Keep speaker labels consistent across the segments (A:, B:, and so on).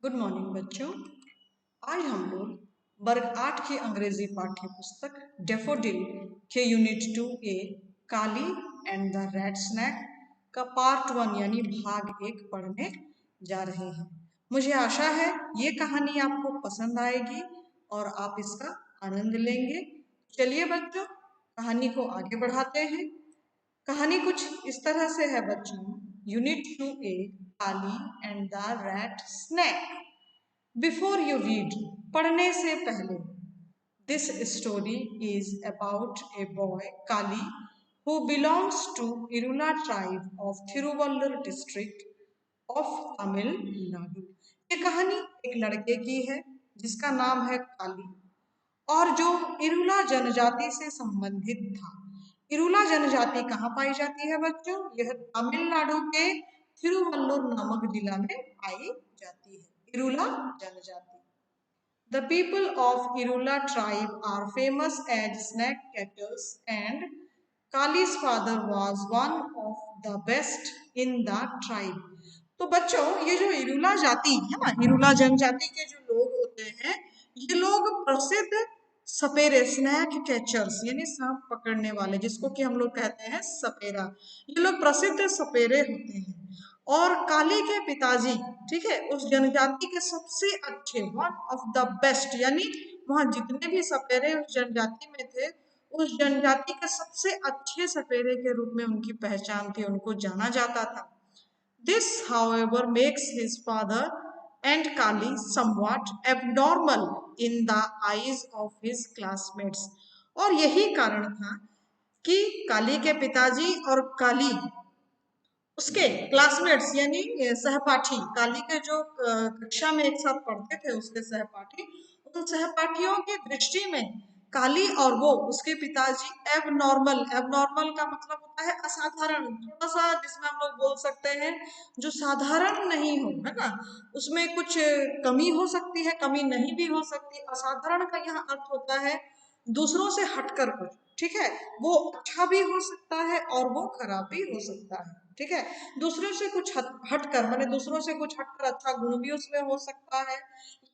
A: Good morning बच्चों। आज हम लोग वर्ग 8 की अंग्रेजी पाठ्य पुस्तक डेफोडिल के unit 2A Kali and the red snake का पार्ट 1 यानी भाग 1 पढ़ने जा रहे हैं। मुझे आशा है ये कहानी आपको पसंद आएगी और आप इसका आनंद लेंगे। चलिए बच्चों, कहानी को आगे बढ़ाते हैं। कहानी कुछ इस तरह से है बच्चों। Unit 2A Kali and the red snake. Before you read, पढ़ने से पहले, this story is about a boy Kali who belongs to Irula tribe of Thiruvallur district of Tamil Nadu। ये कहानी एक लड़के की है जिसका नाम है काली और जो इरुला जनजाति से संबंधित था। इरुला जनजाति कहाँ पाई जाती है बच्चों? यह तमिलनाडु के थिरुवल्लुर नामक जिला में पाई जाती है। इरुला जनजाति। The people of Irula tribe are famous as snack catchers and Kali's father was one of the best in the tribe। तो बच्चों, ये जो इरुला जाति है ना, इरुला जनजाति के जो लोग होते हैं, ये लोग प्रसिद्ध सपेरे स्नैक कैचर्स यानी सांप पकड़ने वाले, जिसको कि हम लोग कहते हैं सपेरा, ये लोग प्रसिद्ध सपेरे होते हैं। और काली के पिताजी, ठीक है, उस जनजाति के सबसे अच्छे, वन ऑफ द बेस्ट, यानी वहां जितने भी सपेरे उस जनजाति में थे, उस जनजाति के सबसे अच्छे सपेरे के रूप में उनकी पहचान थी, उनको जाना जाता था। This, however, makes his father and Kali somewhat abnormal in the eyes of his classmates। और यही कारण था कि काली के पिताजी और काली उसके क्लासमेट्स यानी सहपाठी, काली के जो कक्षा में एक साथ पढ़ते थे उसके सहपाठी, उन सहपाठियों की दृष्टि में काली और वो उसके पिताजी एबनॉर्मल, एबनॉर्मल का मतलब होता है असाधारण, थोड़ा सा जिसमें हम लोग बोल सकते हैं जो साधारण नहीं हो, है ना, उसमें कुछ कमी हो सकती है, कमी नहीं भी हो सकती। असाधारण का यहाँ अर्थ होता है दूसरों से हटकर कुछ, ठीक है, वो अच्छा भी हो सकता है और वो खराब भी हो सकता है, ठीक है, दूसरों से कुछ हटकर, माने दूसरों से कुछ हटकर अच्छा गुण भी उसमें हो सकता है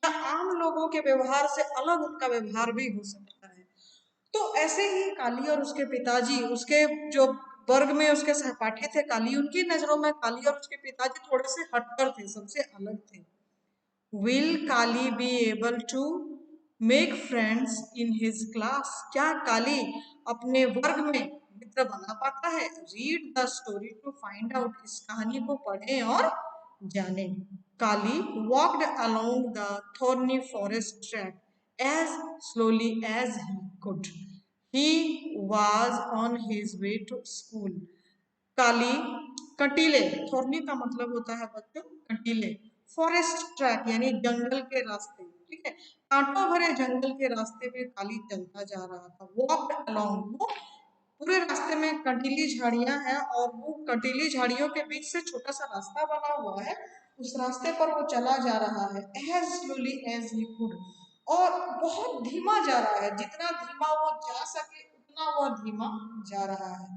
A: या आम लोगों के व्यवहार से अलग उनका व्यवहार भी हो सकता है। तो ऐसे ही काली और उसके पिताजी, उसके जो वर्ग में उसके सहपाठी थे काली, उनकी नजरों में काली और उसके पिताजी थोड़े से हटकर थे, सबसे अलग थे। Will Kali be able to make friends in his class? क्या काली अपने वर्ग में मित्र बना पाता है? Read the story to find out। इस कहानी को पढ़ें और जानें। काली walked along the thorny forest track as slowly as he could। He was on his way to school। काली कटीले, थोरनी का मतलब होता है बच्चों कटीले, फॉरेस्ट ट्रैक यानी जंगल के रास्ते, ठीक है, कांटों भरे जंगल के रास्ते में काली चलता जा रहा था। वॉक्ड अलोंग, वो पूरे रास्ते में कंटीली झाड़ियां हैं और वो कंटीली झाड़ियों के बीच से छोटा सा रास्ता बना हुआ है, उस रास्ते पर वो चला जा रहा है एज स्लोली एज ही कुड, और बहुत धीमा जा रहा है, जितना धीमा वो जा सके उतना वो धीमा जा रहा है।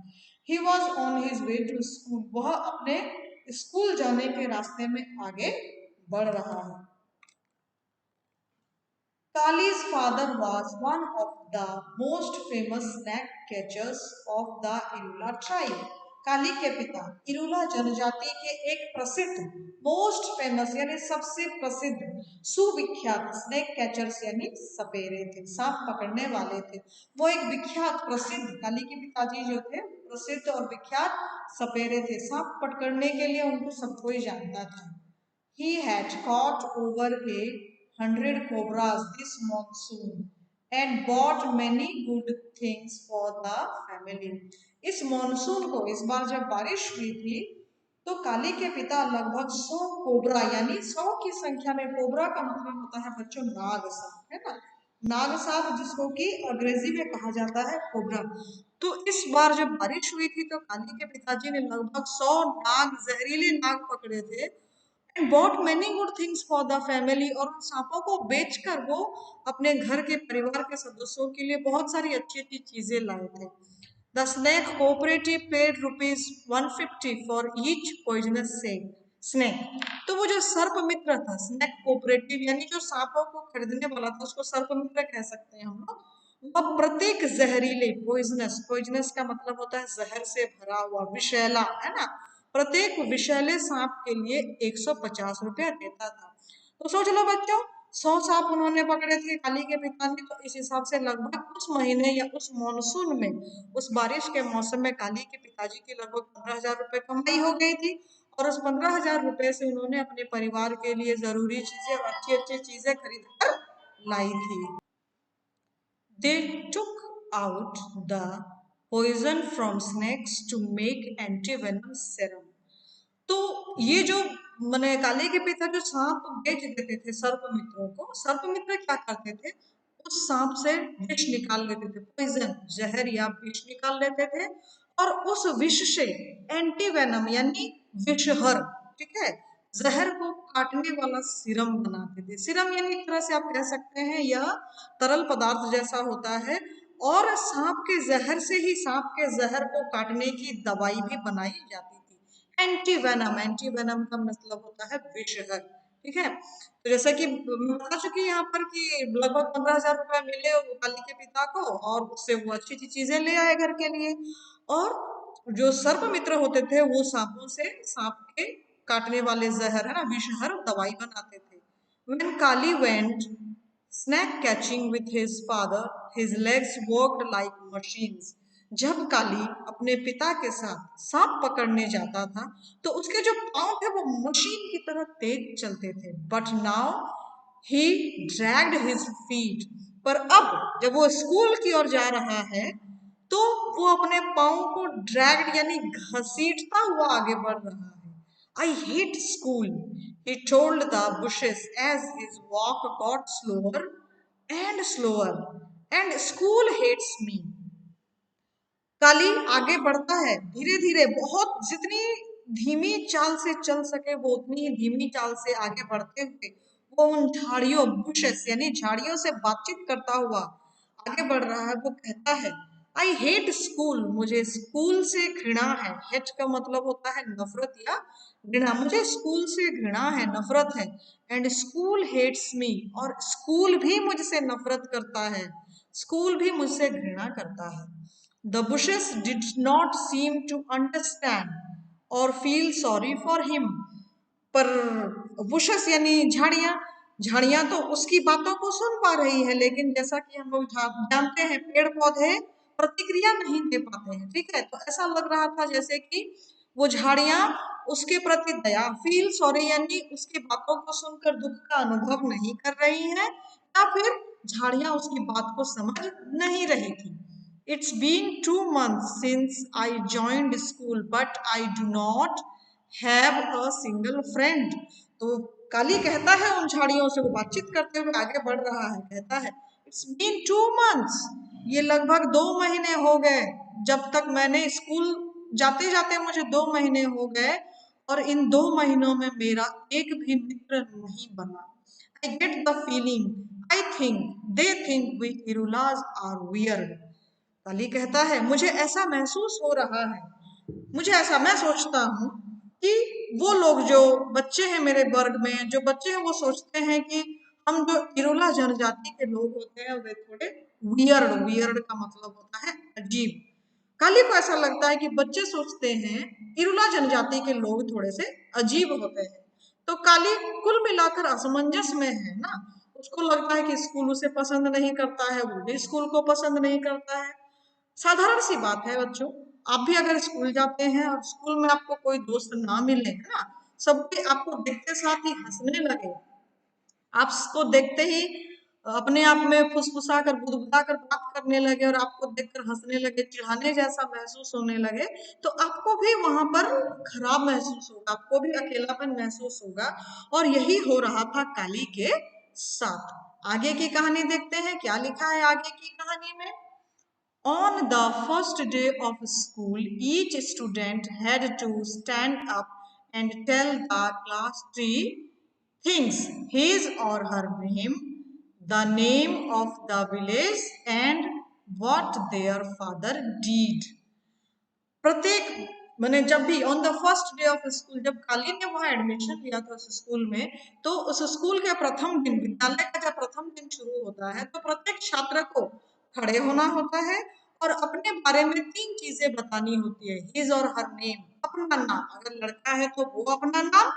A: He was on his way to school। वह अपने स्कूल जाने के रास्ते में आगे बढ़ रहा है। Kali's father was one of the most famous snack catchers of the Irula tribe। काली के पिता इरुला जनजाति के एक प्रसिद्ध, मोस्ट फेमस यानी सबसे प्रसिद्ध, सुविख्यात स्नेक कैचर्स यानी सपेरे थे, सांप पकड़ने वाले थे। वो एक विख्यात प्रसिद्ध, काली के पिताजी जो थे प्रसिद्ध और विख्यात सपेरे थे, सांप पकड़ने के लिए उनको सब कोई जानता था। He had caught over 100 cobras this monsoon and bought many good things for the family। इस मॉनसून को, इस बार जब बारिश हुई थी तो काली के पिता लगभग 100 कोबरा यानी 100 की संख्या में, कोबरा का मतलब होता है बच्चों नाग सांप, है ना, नाग सांप जिसको कि अंग्रेजी में कहा जाता है कोबरा। तो इस बार जब बारिश हुई थी तो काली के पिताजी ने लगभग 100 नाग, जहरीले नाग पकड़े थे and bought many good things for the family। और उन सांपों को बेचकर वो अपने घर के परिवार के सदस्यों के लिए बहुत सारी अच्छी अच्छी चीजें लाए थे। The snake cooperative paid rupees 150 for each poisonous snake। Snake. तो वो जो सर्प मित्र था, स्नेक कोऑपरेटिव, यानी जो सांपों को खरीदने वाला था उसको सर्प मित्र कह सकते हैं हम लोग, वह प्रत्येक जहरीले, पॉइजनस, पॉइजनस का मतलब होता है जहर से भरा हुआ, विषैला, है ना, प्रत्येक विषैले सांप के लिए 150 रुपया देता था। तो सोच लो बच्चों, 100 सांप उन्होंने पकड़े थे काली के पिता ने, तो इस हिसाब से लगभग उस महीने या उस मॉनसून में, उस बारिश के मौसम में काली के पिताजी की लगभग 15,000 रुपए कमाई हो गई थी। और उस 15,000 रुपए से उन्होंने अपने परिवार के लिए जरूरी चीजें और अच्छी अच्छी चीजें खरीद कर लाई थी। They took out the poison from snakes to make antivenom serum. तो ये जो मैंने काली के पिता जो सांप बेच देते थे सर्प मित्रों को, सर्प मित्र क्या करते थे, उस सांप से विष निकाल लेते थे, पॉइजन, जहर या विष निकाल लेते थे, और उस विष से एंटीवेनम यानी विषहर, ठीक है, जहर को काटने वाला सीरम बनाते थे। सीरम यानी एक तरह से आप कह सकते हैं यह तरल पदार्थ जैसा होता है, और सांप के जहर से ही सांप के जहर को काटने की दवाई भी बनाई जाती थी। एंटीवेनम, एंटीवेनम का मतलब होता है विषहर, ठीक है। तो जैसा कि मैं बता चुकी यहाँ पर कि लगभग 15,000 रुपए मिले वो काली के पिता को, और उससे वो अच्छी अच्छी चीजें ले आए घर के लिए। और जो सर्प मित्र होते थे वो सांपों से सांप के काटने वाले जहर, है ना, विषहर दवाई बनाते थे। When Kali went snake catching with his father, his legs worked like machines. जब काली अपने पिता के साथ सांप पकड़ने जाता था तो उसके जो पांव थे वो मशीन की तरह तेज चलते थे। But now he dragged his feet, पर अब जब वो स्कूल की ओर जा रहा है तो वो अपने पाँव को ड्रैग्ड यानी घसीटता हुआ आगे बढ़ रहा है। I hate school, he told the bushes as his walk got slower and slower, and school hates me. काली आगे बढ़ता है धीरे धीरे, बहुत जितनी धीमी चाल से चल सके वो उतनी ही धीमी चाल से आगे बढ़ते हुए वो उन झाड़ियों, बुशेस यानी झाड़ियों से बातचीत करता हुआ आगे बढ़ रहा है। वो कहता है आई हेट स्कूल, मुझे स्कूल से घृणा है। हेट का मतलब होता है नफरत या घृणा, मुझे स्कूल से घृणा है, नफरत है। एंड स्कूल हेट्स मी, और स्कूल भी मुझसे नफरत करता है, स्कूल भी मुझसे घृणा करता है। The bushes did not seem to understand or feel sorry for him. पर बुशेस यानी झाड़ियां, झाड़ियां तो उसकी बातों को सुन पा रही है, लेकिन जैसा कि हम लोग जानते हैं पेड़ पौधे प्रतिक्रिया नहीं दे पाते हैं, ठीक है। तो ऐसा लग रहा था जैसे कि वो झाड़ियां उसके प्रति दया, फील सॉरी यानी उसकी बातों को सुनकर दुख का अनुभव नहीं कर रही है, या फिर झाड़ियां उसकी बात को समझ नहीं रही थी। It's been 2 months since I joined school, but I do not have a single friend. तो काली कहता है उन झाड़ियों से, वो बातचीत करते हुए आगे बढ़ रहा है, कहता है It's been 2 months, ये लगभग 2 महीने हो गए, जब तक मैंने स्कूल जाते जाते मुझे 2 महीने हो गए, और इन 2 महीनों में मेरा एक भी मित्र नहीं बना। I get the feeling, I think they think we Irulas are weird. काली कहता है मुझे ऐसा महसूस हो रहा है, मुझे ऐसा, मैं सोचता हूँ कि वो लोग जो बच्चे हैं मेरे वर्ग में, जो बच्चे हैं वो सोचते हैं कि हम जो इरुला जनजाति के लोग होते हैं वे थोड़े वियर्ड, वियर्ड का मतलब होता है अजीब। काली को ऐसा लगता है कि बच्चे सोचते हैं इरुला जनजाति के लोग थोड़े से अजीब होते हैं। तो काली कुल मिलाकर असमंजस में है ना, उसको लगता है कि स्कूल उसे पसंद नहीं करता है, वो भी स्कूल को पसंद नहीं करता है। साधारण सी बात है बच्चों, आप भी अगर स्कूल जाते हैं और स्कूल में आपको कोई दोस्त ना मिले, है ना, सबके आपको देखते साथ ही हंसने लगे, आपको देखते ही अपने आप में फुसफुसा कर बुदबुदा कर बात करने लगे, और आपको देखकर हंसने लगे, चिढ़ाने जैसा महसूस होने लगे, तो आपको भी वहां पर खराब महसूस होगा, आपको भी अकेलापन महसूस होगा। और यही हो रहा था काली के साथ। आगे की कहानी देखते हैं क्या लिखा है आगे की कहानी में। On the first day of school, each student had to stand up and tell the class three things: his or her name, the name of the village, and what their father did. प्रत्येक मैंने जब भी on the first day of school, जब काली ने वहाँ admission लिया था उस स्कूल में, तो उस स्कूल के प्रथम दिन, विद्यालय का जब प्रथम दिन शुरू होता है तो प्रत्येक छात्र को खड़े होना होता है और अपने बारे में 3 चीजें बतानी होती है। हिज और हर नेम, अपना नाम, अगर लड़का है तो वो अपना नाम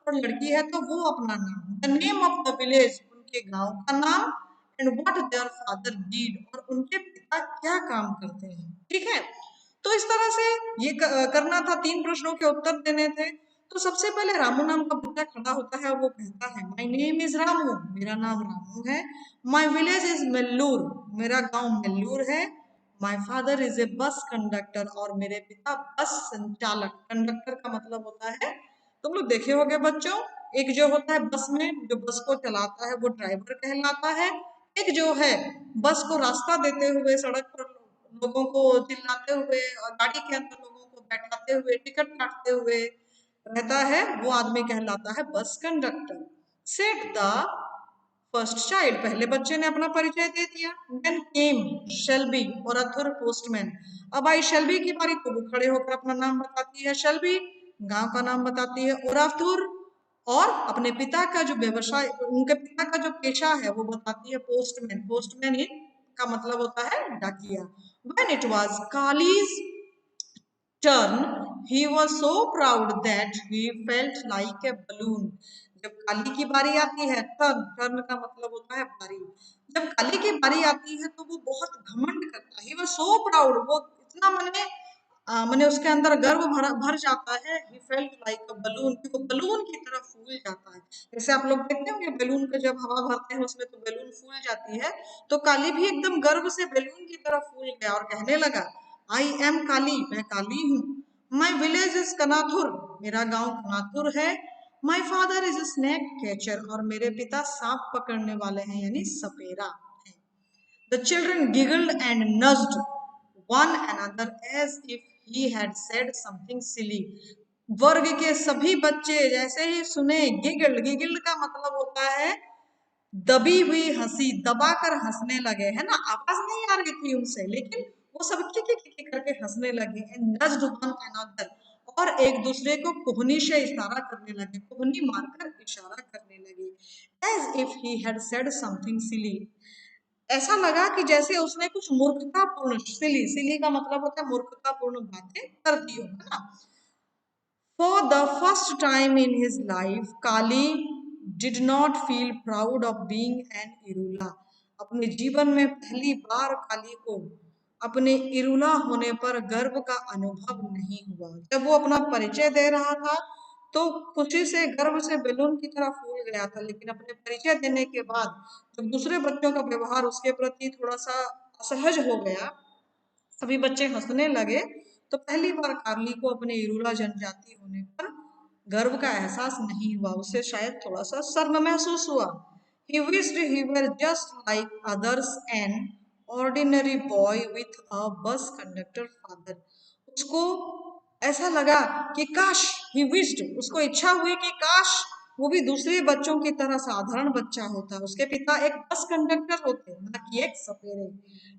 A: और लड़की है तो वो अपना नाम। The name of the village, उनके गांव का नाम, and what their father did, और उनके पिता क्या काम करते हैं। ठीक है, तो इस तरह से ये करना था, 3 प्रश्नों के उत्तर देने थे। तो सबसे पहले रामू नाम का बच्चा खड़ा होता है और वो कहता है माय नेम इज रामू, मेरा नाम रामू है। माय विलेज इज मेल्लूर, मेरा गांव मेल्लूर है। My father is a bus conductor, और मेरे पिता बस संचालक, कंडक्टर का मतलब होता है, तुम लोग देखे होंगे बच्चों, एक जो होता है बस में जो बस को चलाता है वो ड्राइवर कहलाता है, एक जो है बस को रास्ता देते हुए सड़क पर लोगों को चिल्लाते हुए और गाड़ी के अंदर लोगों को बैठाते हुए टिकट काटते हुए रहता है, वो आदमी कहलाता है bus conductor. Set the first child, पहले बच्चे ने अपना परिचय दे दिया। देन केम शेल्बी और अथुर पोस्टमैन, अब आई शेल्बी की बारी, तो वो खड़े होकर अपना नाम बताती है शेल्बी, गांव का नाम बताती है, और अथुर और अपने पिता का जो व्यवसाय, उनके पिता का जो पेशा है वो बताती है पोस्टमैन। पोस्टमैन इन का मतलब होता है डाकिया। When it was kalij turn, he was so proud that he felt like a balloon. जब काली की बारी आती है, टर्न, टर्न का मतलब होता है बारी, जब काली की बारी आती है तो वो बहुत घमंड करता है। he was so proud, वो इतना मने उसके अंदर गर्व भर जाता है। he felt like a balloon, कि वो बलून की तरह फूल जाता है। जैसे आप लोग देखते होंगे बैलून को जब हवा भरते हैं उसमें तो बैलून फूल जाती है, तो काली भी एकदम गर्व से बैलून की तरह फूल गया और कहने लगा आई एम काली, मैं काली हूँ। माई विलेज इज कनाथुर, मेरा गांव कनाथुर है। My father is snake catcher, और मेरे पिता सांप पकड़ने वाले हैं, यानी सपेरा है। The children giggled and nudged one another as if he had said something silly. वर्ग के सभी बच्चे जैसे ही सुने गिगल्ड, गिगल्ड का मतलब होता है दबी हुई हंसी, दबाकर हंसने लगे, है ना, आवाज नहीं आ रही थी उनसे लेकिन वो सब की करके हंसने लगे। नज्ड वन अनदर, और एक दूसरे को कोहनी से इशारा करने लगे, कोहनी मारकर इशारा करने लगे। As if he had said something silly, ऐसा लगा कि जैसे उसने कुछ मूर्खतापूर्ण, सिली, सिली का मतलब होता है मूर्खतापूर्ण बातें कर दी हो, है ना। For the first time in his life, Kali did not feel proud of being an Irula. अपने जीवन में पहली बार काली को अपने इरुला होने पर गर्व का अनुभव नहीं हुआ। जब वो अपना परिचय दे रहा था तो खुशी से, गर्व से बैलून की तरह फूल गया था, लेकिन अपने परिचय देने के बाद जब दूसरे बच्चों का व्यवहार उसके प्रति थोड़ा सा असहज हो गया, सभी बच्चे हंसने लगे, तो पहली बार कार्ली को अपने इरूला जनजाति होने पर गर्व का एहसास नहीं हुआ, उसे शायद थोड़ा सा शर्म महसूस हुआ। He wished he were just like others, an ordinary boy with a bus conductor father. उसको ऐसा लगा कि काश, ही विश्ड, उसको इच्छा हुई कि काश वो भी दूसरे बच्चों की तरह साधारण बच्चा होता, उसके पिता एक बस कंडक्टर होते, ना कि एक सपेरे।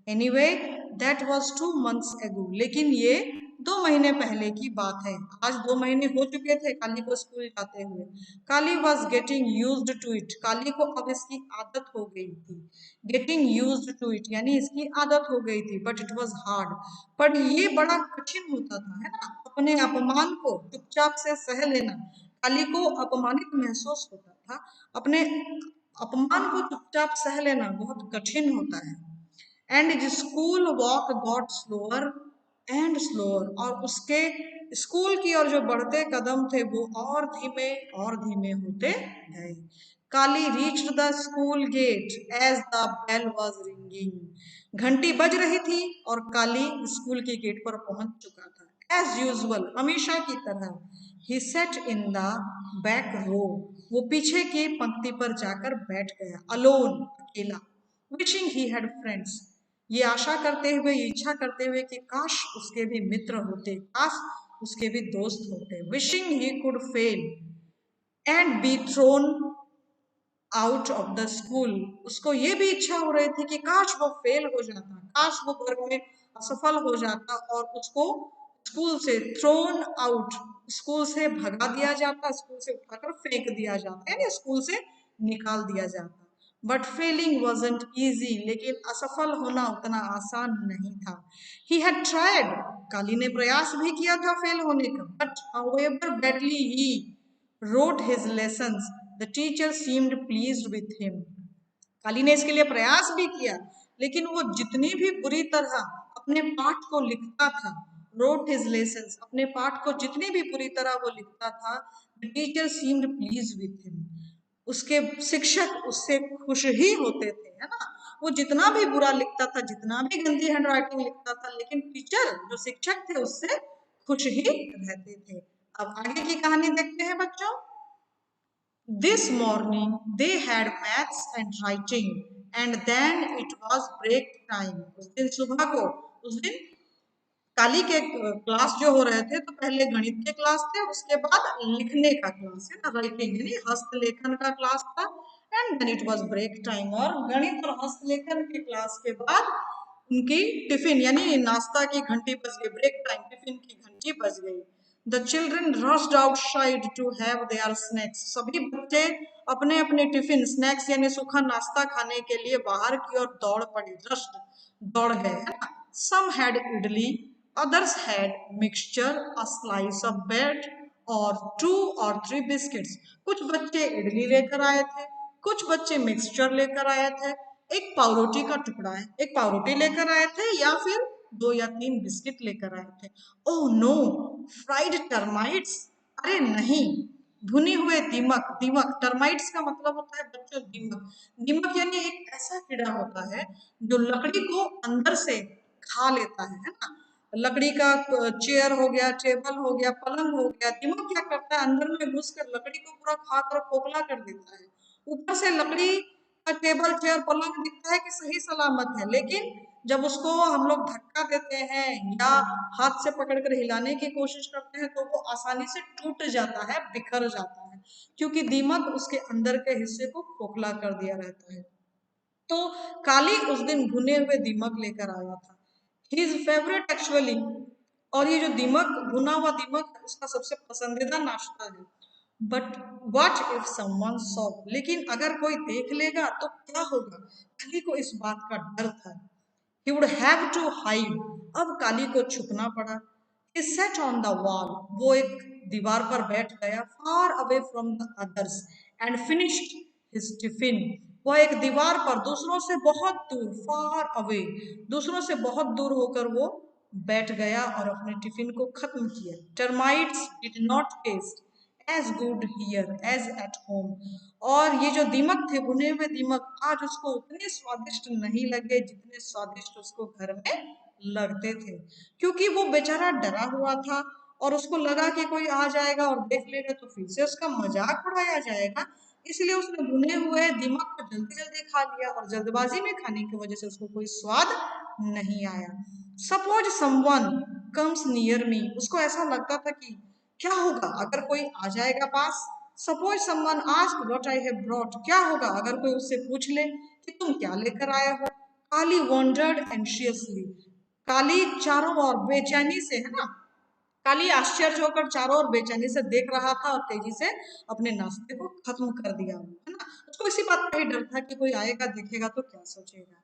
A: Anyway that was 2 months ago, लेकिन ये 2 महीने पहले की बात है। आज 2 महीने हो चुके थे काली को स्कूल जाते हुए। Kali was getting used to it, Kali को अब इसकी आदत हो गई थी। गेटिंग यूज्ड टू इट यानी इसकी आदत हो गई थी, बट इट वॉज हार्ड, पर ये बड़ा कठिन होता था, है ना, अपने अपमान को चुपचाप से सह लेना। काली को अपमानित महसूस होता था, अपने अपमान को चुपचाप सह लेना बहुत कठिन होता है। And school walk got slower and slower, और उसके स्कूल की ओर जो बढ़ते कदम थे वो और धीमे होते गए। Kali reached the school gate as the bell was ringing, घंटी बज रही थी और काली स्कूल के गेट पर पहुंच चुका था। एज यूजुअल, हमेशा की तरह, ही सेट इन द बैक रो, वो पीछे की पंक्ति पर जाकर बैठ गया, अलोन, अकेला। विशिंग ही हैड फ्रेंड्स, ये आशा करते हुए, इच्छा करते हुए कि काश उसके भी मित्र होते, काश उसके भी दोस्त होते। Wishing he could fail and be thrown out of the school, उसको ये भी इच्छा हो रही थी कि काश वो फेल हो जाता, काश वो वर्ग में असफल हो जाता और उसको स्कूल से थ्रोन आउट, स्कूल से भगा दिया जाता, स्कूल से उठाकर फेंक दिया जाता, यानी स्कूल से निकाल दिया जाता। बट फेलिंग वॉजंट ईजी, लेकिन असफल होना उतना आसान नहीं था। ही हैड ट्राइड, काली ने प्रयास भी किया था फेल होने का, but however badly he wrote his lessons the teacher seemed pleased with him. Kali ने इसके लिए प्रयास भी किया, लेकिन वो जितनी भी बुरी तरह अपने पाठ को लिखता था, रोट हिज लेसन्स, अपने पाठ को जितनी भी बुरी तरह वो लिखता था, the teacher seemed please with him, उसके शिक्षक उससे खुश ही होते थे, है ना। वो जितना भी बुरा लिखता था, जितना भी गंदी हैंड राइटिंग लिखता था, लेकिन टीचर जो शिक्षक थे उससे खुश ही रहते थे। अब आगे की कहानी देखते हैं बच्चों। This morning they had maths and writing, and then it was break time. उस दिन सुबह को, उस दिन काली के क्लास जो हो रहे थे, तो पहले गणित के क्लास थे, उसके बाद लिखने का क्लास है ना, राइटिंग यानी हस्तलेखन का क्लास था। And then it was break time, और गणित और हस्तलेखन के क्लास के बाद उनकी टिफिन यानी नाश्ता की घंटी बज गई, ब्रेक टाइम, टिफिन की घंटी बज गई। The children rushed outside to have their snacks, सभी बच्चे अपने अपने टिफिन, स्नैक्स यानी सूखा नाश्ता खाने के लिए बाहर की ओर दौड़ पड़े, रश्ड दौड़ गए, है ना। Some had idli, others had mixture, a slice of bread और 2 or 3 biscuits। कुछ बच्चे इडली लेकर आए थे, कुछ बच्चे मिक्सचर लेकर आए थे, एक पावरोटी का टुकड़ा है, एक पावरोटी लेकर आए थे, या फिर 2 या 3 बिस्किट लेकर आए थे। ओह नो, फ्राइड टर्माइट्स, अरे नहीं, भुने हुए दीमक। दीमक, टर्माइट्स का मतलब होता है बच्चों दीमक। दीमक यानी एक ऐसा कीड़ा होता है जो लकड़ी को अंदर से खा लेता है ना। लकड़ी का चेयर हो गया, टेबल हो गया, पलंग हो गया, दीमक क्या करता है, अंदर में घुसकर लकड़ी को पूरा खाकर खोखला कर देता है। ऊपर से लकड़ी का टेबल चेयर पलंग दिखता है कि सही सलामत है, लेकिन जब उसको हम लोग धक्का देते हैं या हाथ से पकड़कर हिलाने की कोशिश करते हैं, तो वो आसानी से टूट जाता है, बिखर जाता है, क्योंकि दीमक उसके अंदर के हिस्से को खोखला कर दिया रहता है। तो काली उस दिन भुने हुए दीमक लेकर आया था, हिज फेवरेट एक्चुअली। और ये जो दीमक, भुना हुआ दीमक उसका सबसे पसंदीदा नाश्ता है। But what if someone saw, लेकिन अगर कोई देख लेगा तो क्या होगा, काली को इस बात का डर था। He would have to hide, अब काली को छुपना पड़ा। He sat on the wall, वो एक दीवार पर बैठ गया, far away from the others and finished his tiffin। वह एक दीवार पर दूसरों से बहुत दूर, far away, दूसरों से बहुत दूर होकर वो बैठ गया और अपने टिफिन को खत्म किया। Termites did not taste as good here as at home। और ये जो दीमक थे, भुने हुए दीमक, आज उसको उतने स्वादिष्ट नहीं लगे जितने स्वादिष्ट उसको घर में लगते थे, क्योंकि वो बेचारा डरा हुआ था और उसको लगा कि कोई आ जाएगा और देख लेगा तो फिर से उसका मजाक उड़ाया जाएगा। इसलिए उसने भुने हुए दीमक को जल्दी जल्दी खा लिया, और जल्दबाजी में खाने की वजह से उसको कोई स्वाद नहीं आया। Suppose someone comes near me, उसको ऐसा लगता था कि क्या होगा अगर कोई आ जाएगा पास। Suppose someone ask what I have brought, क्या होगा अगर कोई उससे पूछ ले कि तुम क्या लेकर आए हो। काली वंडर्ड एंशियसली, काली चारों ओर बेचैनी से, है ना, काली आश्चर्य होकर चारों ओर बेचैनी से देख रहा था और तेजी से अपने नाश्ते को खत्म कर दिया, है ना। उसको इसी बात का ही डर था कि कोई आएगा देखेगा तो क्या सोचेगा।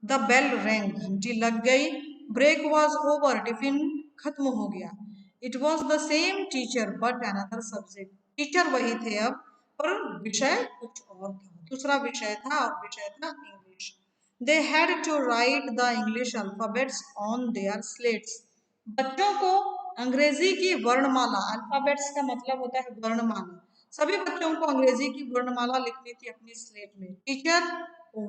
A: द बेल रैंग, घंटी लग गई। ब्रेक वॉज ओवर, टिफिन खत्म हो गया। It was the same teacher but another subject, teacher वही थे अब, पर विषय कुछ और था, दूसरा विषय था, और विषय था English. They had to write the English alphabets on their slates, बच्चों को अंग्रेजी की वर्णमाला, अल्फाबेट्स का मतलब होता है वर्णमाला, सभी बच्चों को अंग्रेजी की वर्णमाला लिखनी थी अपनी स्लेट में। Teacher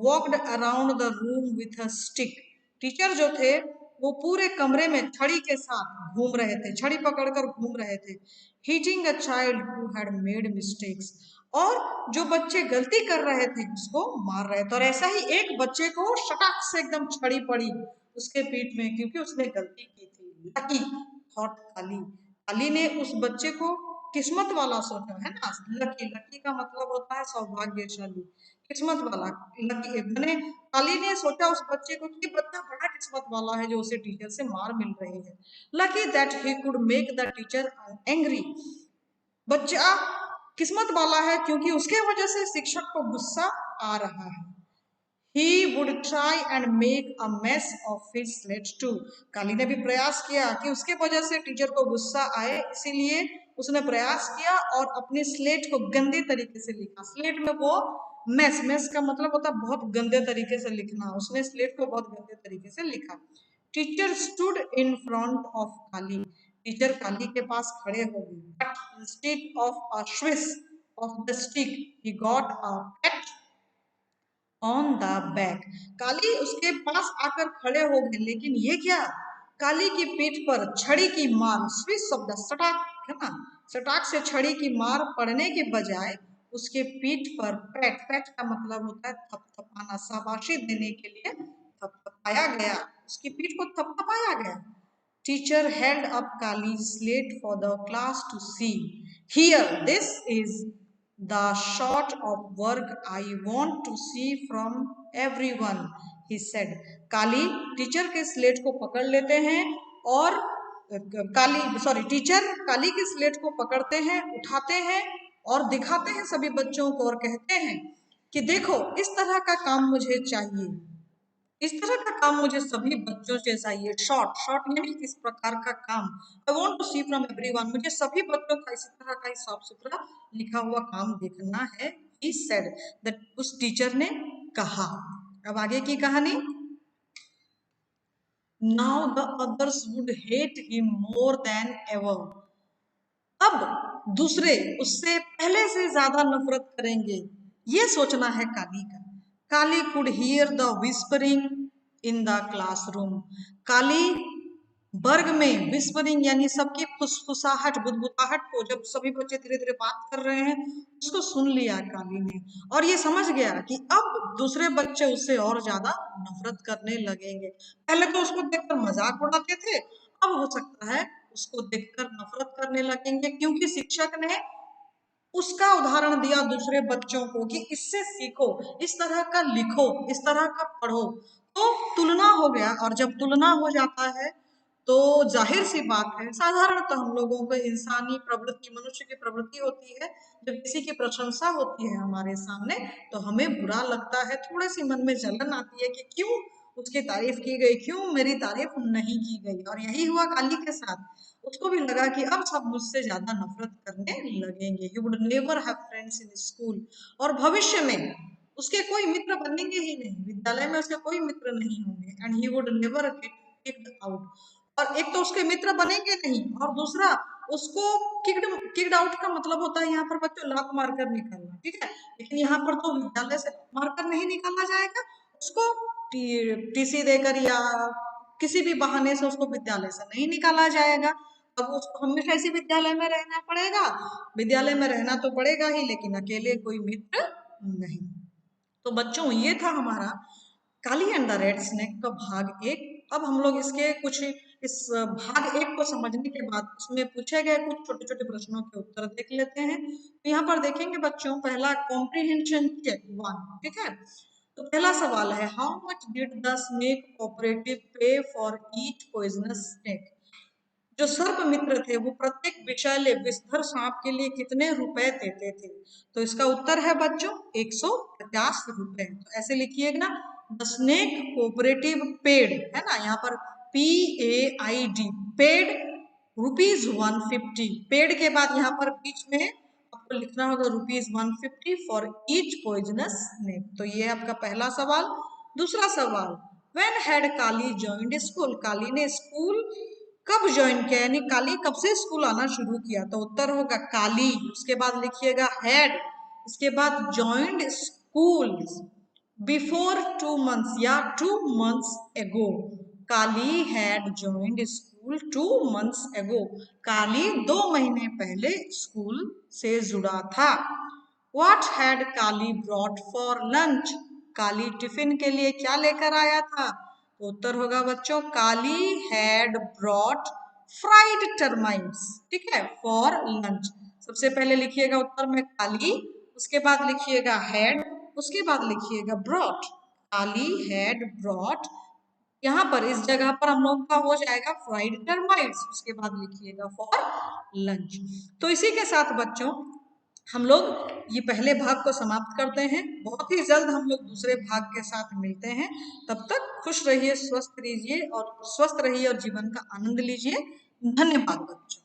A: walked around the room with a stick, teacher जो थे वो पूरे कमरे में छड़ी के साथ घूम रहे थे, छड़ी पकड़कर घूम रहे थे। Hitting a child who had made mistakes, और जो बच्चे गलती कर रहे थे उसको मार रहे थे। और ऐसा ही एक बच्चे को शटाक से एकदम छड़ी पड़ी उसके पीठ में, क्योंकि उसने गलती की थी। लकी थॉट काली, काली ने उस बच्चे को किस्मत वाला सोचा है ना, लकी, लकी का मतलब होता है सौभाग्यशाली, किस्मत वाला, लकी मैंने काली ने सोचा उस बच्चे को कि बच्चा बड़ा किस्मत वाला है जो उसे टीचर से मार मिल रही है। Lucky that he could make the teacher angry, बच्चा किस्मत वाला है क्योंकि उसके वजह से शिक्षक को गुस्सा आ रहा है। He would try and make a mess of his slate too. काली ने भी प्रयास किया कि उसके वजह से टीचर को गुस्सा आए, इसीलिए उसने प्रयास किया और अपनी स्लेट को गंदे तरीके से लिखा। स्लेट में वो मैस, मैस का मतलब होता है बहुत गंदे तरीके से लिखना, उसने स्लेट को बहुत गंदे तरीके से लिखा। Teacher stood in front of Kali, teacher Kali के पास खड़े हो गए। But instead of a swish of the stick he got a pat on the back, Kali उसके पास आकर खड़े हो गए, लेकिन ये क्या, काली की पीठ पर छड़ी की मार, स्विच शब्द सटाक है ना, सटाक से छड़ी की मार पड़ने के बजाय उसके पीठ पर पैट, पैट का मतलब होता है थपथपाना, शाबाशी देने के लिए थपथपाया गया, उसकी पीठ को थपथपाया गया। Teacher held up Kali's slate for the class to see. Here, this is the sort of work I want to see from everyone, he said. Kali teacher के स्लेट को पकड़ लेते हैं और टीचर काली के स्लेट को पकड़ते हैं, उठाते हैं और दिखाते हैं सभी बच्चों को और कहते हैं कि देखो इस तरह का काम मुझे चाहिए, इस तरह का काम मुझे सभी बच्चों से चाहिए। शॉर्ट, शॉर्ट यानी इस प्रकार का काम। I want to see from everyone, मुझे सभी बच्चों का इसी तरह का साफ सुथरा लिखा हुआ काम देखना है। ही सेड, दैट उस टीचर ने कहा। अब आगे की कहानी। Now the others would hate him more than ever, अब दूसरे उससे पहले से ज्यादा नफरत करेंगे, ये सोचना है काली का। Kali could hear the whispering in the classroom, Kali वर्ग में विस्परिंग यानी सबकी फुसफुसाहट, बुदबुदाहट को, जब सभी बच्चे धीरे धीरे बात कर रहे हैं उसको सुन लिया काली ने, और ये समझ गया कि अब दूसरे बच्चे उससे और ज्यादा नफरत करने लगेंगे। पहले तो उसको देखकर मजाक उड़ाते थे, अब हो सकता है उसको देखकर नफरत करने लगेंगे, क्योंकि शिक्षक ने उसका उदाहरण दिया दूसरे बच्चों को कि इससे सीखो, इस तरह का लिखो, इस तरह का पढ़ो। तो तुलना हो गया, और जब तुलना हो जाता है तो जाहिर सी बात है, साधारणतः हम लोगों को इंसानी प्रवृत्ति, मनुष्य की प्रवृत्ति होती है, जब किसी की प्रशंसा होती है हमारे सामने तो हमें बुरा लगता है, थोड़ी सी मन में जलन आती है कि क्यों उसकी तारीफ की गई, क्यों मेरी तारीफ नहीं की गई। और यही हुआ काली के साथ, उसको भी लगा कि अब सब मुझसे ज्यादा नफरत करने लगेंगे। He would never have friends in school, और भविष्य में उसके कोई मित्र बनेंगे ही नहीं, विद्यालय में उसके कोई मित्र नहीं होंगे। And he would never get kicked out, और एक तो उसके मित्र बनेंगे नहीं, और दूसरा उसको किक्ड आउट का मतलब होता है यहाँ पर बच्चों लात मारकर निकालना, ठीक है, लेकिन यहाँ पर तो विद्यालय से मारकर नहीं निकाला जाएगा, उसको टीसी देकर या किसी भी बहाने से उसको विद्यालय से नहीं निकाला जाएगा। अब उसको हमेशा इसी विद्यालय में रहना पड़ेगा, विद्यालय में रहना तो पड़ेगा ही, लेकिन अकेले कोई मित्र नहीं। तो बच्चों ये था हमारा काली एंड द रेड स्नेक का भाग एक। अब हम लोग इसके कुछ इस भाग एक को समझने के बाद उसमें पूछे गए कुछ छोटे छोटे प्रश्नों के उत्तर देख लेते हैं। तो यहाँ पर देखेंगे बच्चों, पहला कॉम्प्रीहेंशन चेक 1, ठीक है। तो पहला सवाल है, how much did the snake cooperative पे फॉर ईच पॉइजनस स्नेक, जो सर्प मित्र थे वो प्रत्येक विषैले विषधर सांप के लिए कितने रुपए देते थे। तो इसका उत्तर है बच्चों 150 रुपए। तो ऐसे लिखिएगा, द स्नेक कोऑपरेटिव पेड, है ना, यहाँ पर PAID, पेड ₹150, पेड के बाद यहाँ पर बीच में आपको लिखना होगा ₹150 फॉर ईच पॉइजनस स्नेक। तो ये आपका पहला सवाल। दूसरा सवाल, when had Kali joined school, Kali ने स्कूल कब ज्वाइन किया, यानी काली कब से स्कूल आना शुरू किया। तो उत्तर होगा काली, उसके बाद लिखिएगा हैड, इसके बाद जॉइंड स्कूल बिफोर 2 months या 2 months ago, Kali had joined school 2 months ago, काली 2 महीने पहले स्कूल से जुड़ा था। What had Kali brought for lunch, Kali tiffin के लिए क्या लेकर आया था। तो उत्तर होगा बच्चों, काली हैड ब्रॉट फ्राइड टर्माइट्स, ठीक है, फॉर लंच, सबसे पहले लिखिएगा उत्तर में काली, उसके बाद लिखिएगा हैड, उसके बाद लिखिएगा ब्रॉट। काली हैड ब्रॉट, यहाँ पर इस जगह पर हम लोग का हो जाएगा फ्राइड टर्माइट्स, उसके बाद लिखिएगा फॉर लंच। तो इसी के साथ बच्चों हम लोग ये पहले भाग को समाप्त करते हैं। बहुत ही जल्द हम लोग दूसरे भाग के साथ मिलते हैं। तब तक खुश रहिए, स्वस्थ रहिए और जीवन का आनंद लीजिए। धन्यवाद बच्चों।